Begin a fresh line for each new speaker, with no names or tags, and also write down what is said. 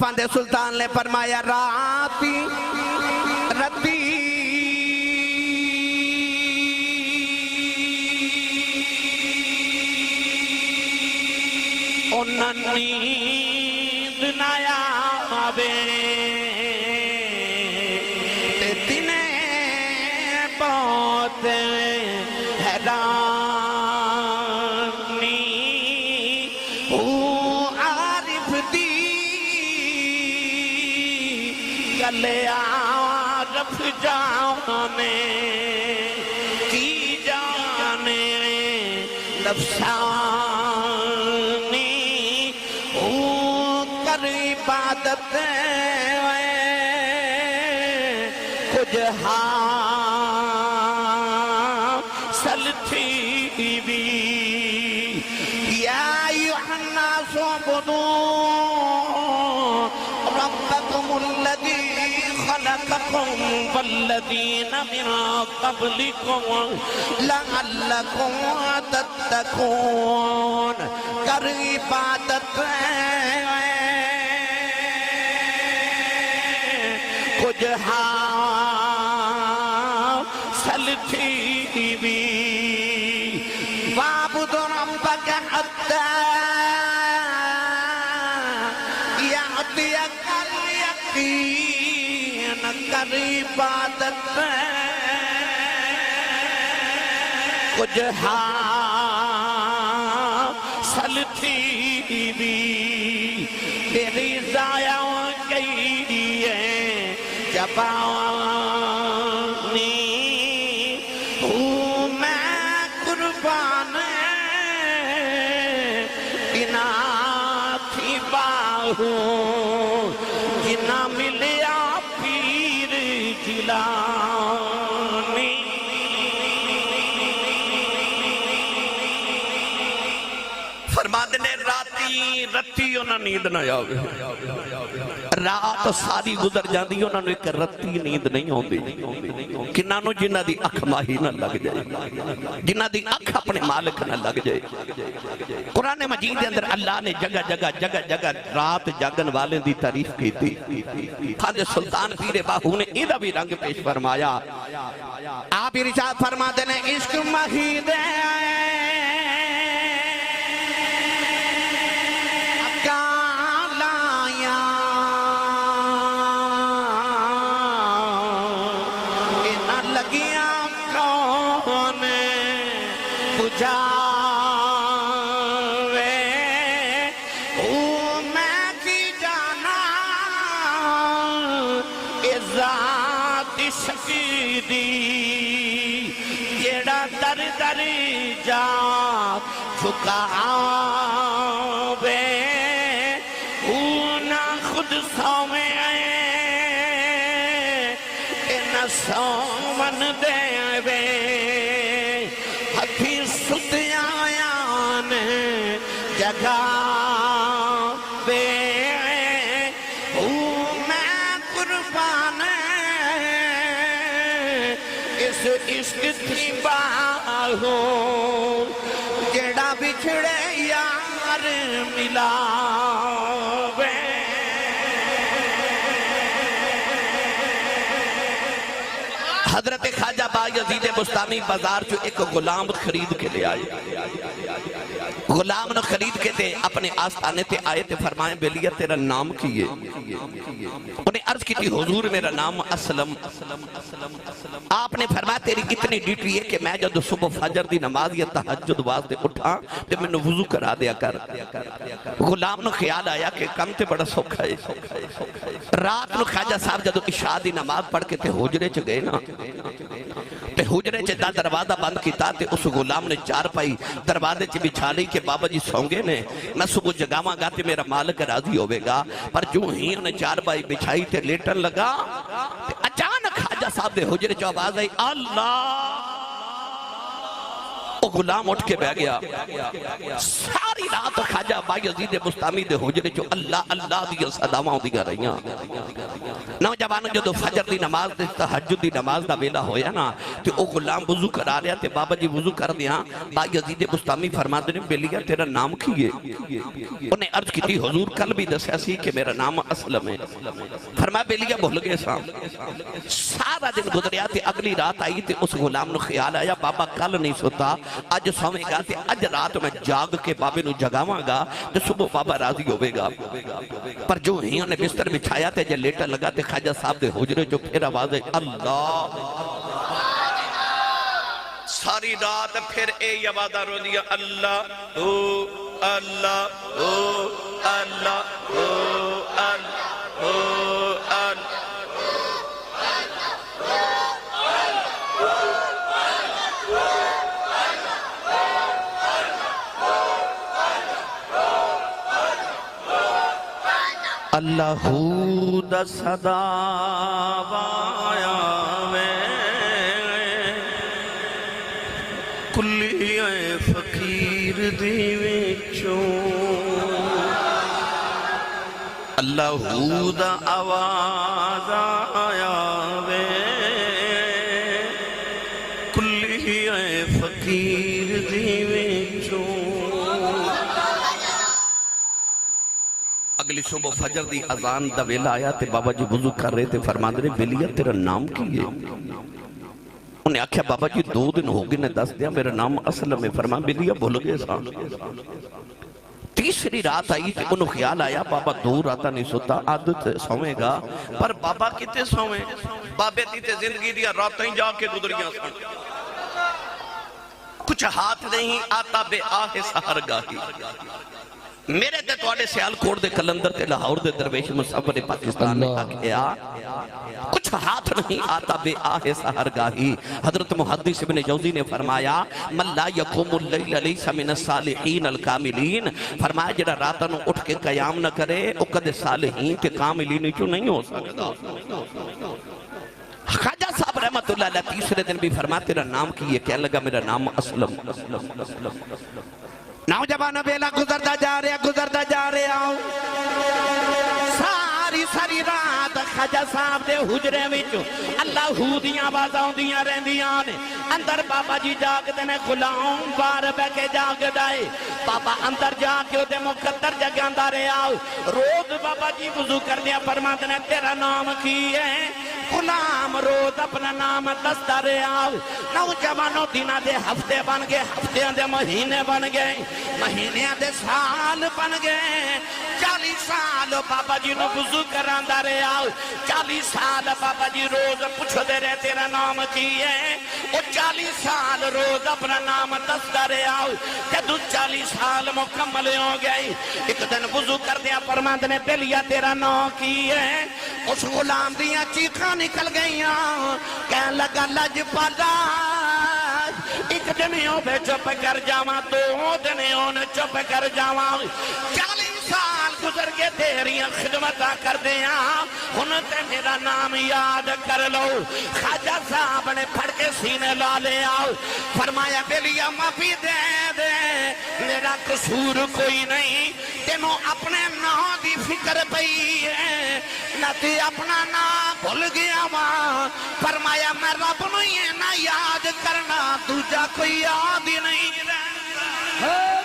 آفاندے سلطان نے فرمایا راتی رتی انہاں نیند نایا آوے تے دنے بہت حیرانی عارف دی گلے عارف جانے کی جانے نفسانی کر عبادت کچھ حاصل تھی بھی یا ایھا الناس اعبدوا ربکم الذی خلقکم والذین من قبلکم لعلکم تتقون کر عبادت کچھ حاصل تھی بھی وَاعْبُدْ رَبَّكَ حَتَّى يَأْتِيَكَ الْيَقِينُ کر عبادت کچھ حاصل تھی بھی تیری ضائع گئی ہے جبانی میں قربان بنا تھی باہوں جنا ملیا پیر جیلانی فرماتے نے رتی انہاں نیند نہ آوے رات ساری گزر جاندی انہاں نے ایک رتی نیند نہیں ہوندی کنہاں نو جنہاں دی اکھ ماہی نہ لگ جائے جنہاں دی اکھ اپنے مالک نہ لگ جائے قرآن مجید کے اندر اللہ نے جگہ جگہ رات جاگن والے دی تعریف کی تھی خواجہ سلطان پیر باہو نے ادھا بھی رنگ پیش فرمایا آپ ارشاد فرماتے نے عشق مہید چھکاوے نہ خود سوے نہ سومن دے ہتھی ستیاں جگہ بے میں قربان اس عشق تھی باہوں جڑا بچھڑے یار ملاوے حضرت خواجہ بایزید بستامی بازار جو ایک غلام خرید کے لے آئے غلام نے خرید کے تے اپنے آستانے تے آئے تے فرمائیں بیلیہ تیرا نام کیے انہیں عرض کی تھی حضور میرا نام اسلم آپ نے فرمایا تیری اتنی ڈیوٹی ہے کہ میں جب صبح فجر دی نماز یا تہجد واسطے اٹھا تے میں نے وضو کرا دیا کر غلام نے خیال آیا کہ کم تے بڑا سوکھا ہے رات نے خواجہ صاحب جب عشاء دی نماز پڑھ کے تے حجرے چ گئے نا تے حجرے چ دا دروازہ بند کیتا تے اس غلام نے چار پائی دروازے چ بچھا لی کہ بابا جی سونگے نے میں صبح جگاواں گا تے میرا مالک راضی ہوئے گا پر جو ہی انہیں چار پائی بچھائی تے لیٹن لگا تے اچانک خواجہ صاحب دے حجرے چ آواز آئی اللہ غلام اٹھ کے بہ گیا ساری رات خواجہ بایزید بستامی دے حجرے جو اللہ اللہ دیا صداواں دیا رہیاں نوجوانوں جو فجر دی نماز دے تہجد دی نماز دا ویلا ہویا نا تے او غلام وضو کرا رہا تے بابا جی وضو کر دیا بایزید بستامی فرماتے نے بیلیا تیرا نام کیے انہیں عرض کی تھی حضور کل بھی دسیا سی کہ میرا نام اسلم ہے فرمایا بیلیا بھول گئے سارا دن گزریا تے اگلی رات آئی تے اس غلام نو خیال آیا بابا کل نہیں سوتا اج سویں گا تے اج رات میں جاگ کے بابے نو جگاواں گا تے صبح بابا راضی ہوئے گا پر جو ہی انہیں بستر بچھایا تے جے لیٹا لگا تے خواجہ صاحب دے حجرے جو پھر آواز ہے اللہ ساری رات پھر اے آوازہ رو دیا اللہ او اللہ او اللہ او اللہ او اللہ اللہ دا صدا وایا میں کلی اے فقیر دی وچوں اللہ دا آواز آیا میں کلی اے فقیر دی وچوں اگلی صبح فجر دی اذان دا ویلا آیا تے بابا جی وضو کر رہے تھے فرماندے نے بیلیا تیرا نام کی ہے انہیں آکھیا بابا جی 2 دن ہو گئے نے دس دیا میرا نام اسلم ہے فرمان بیلیا بھول گئے سان تیسری رات آئی تے انہوں خیال آیا بابا 2 راتہ نہیں سوتا عادت سوئے گا پر بابا کتے سوئے بابے تیتے زندگی دیا راتہ ہی جا کے گزریاں سن کچھ ہاتھ نہیں آتا بے آہ سہر گاہی میرے دے توڑے سیال کوڑ دے کلندر تے لاہور دے درویش مصور پاکستان نے آکھیا کچھ ہاتھ نہیں آتا بے آہ سہر گاہی حضرت محدث ابن جوزی نے فرمایا من لا یقوم اللیل لیس من الصالحین الکاملین فرمایا جڑا راتہ نو اٹھ کے قیام نہ کرے او کدے صالحین کے کاملین کیوں نہیں ہو سکتا خواجہ صاحب رحمت اللہ علیہ تیسرے دن بھی فرمایا تیرا نام کی یہ کہنے لگا میرا نام اسلم نوجوانہ بیلا گزردہ جا رہے آؤ ساری رات خواجہ صاحب دے حجرے وچ اللہ ہو دیاں آوازاں دیاں رہندیاں نے اندر بابا جی جاگ دے نے غلام بار بہ کے جاگ دائے بابا اندر جا کے دے مقدر جگاندہ رہے آؤ روز بابا جی وضو کر دیا فرماتے نے تیرا نام کی ہے غلام روز اپنا نام دستا رہے آؤ نوجوانوں دنہ دے ہفتے بن گئے ہفتیاں دے مہینے بن گئے مہینے دے سال بن گئے 40 سال بابا جی نو وضو کراندہ رہے آؤ 40 سال بابا جی روز پوچھو دے رہے تیرا نام کی ہے وہ 40 سال روز اپنا نام دستا رہے آؤ جدو 40 سال مکمل ہو گئی ایک دن وضو کر دیا فرماند نے بیلیا تیرا نام کی ہے اس غلام دیا چیخاں نکل گئیاں کہنے لگا لج پالا ایک دنیوں پہ چپ کر جاواں 2 دنیوں نے چپ کر جاواں 40 سال گزر کے تیریاں خدمتاں کر دیا انہوں تے میرا نام یاد کر لو خواجہ صاحب نے پھڑ کے سینے لا لے آؤ فرمایا بیلیا معافی دے دے میرا قصور کوئی نہیں تینوں اپنے نام دی فکر پئی ہے نہ تے اپنا نام بھول گیا ماں فرمایا میں رب نو یہ نہ یاد کرنا دوجا کوئی یاد ہی نہیں رہنا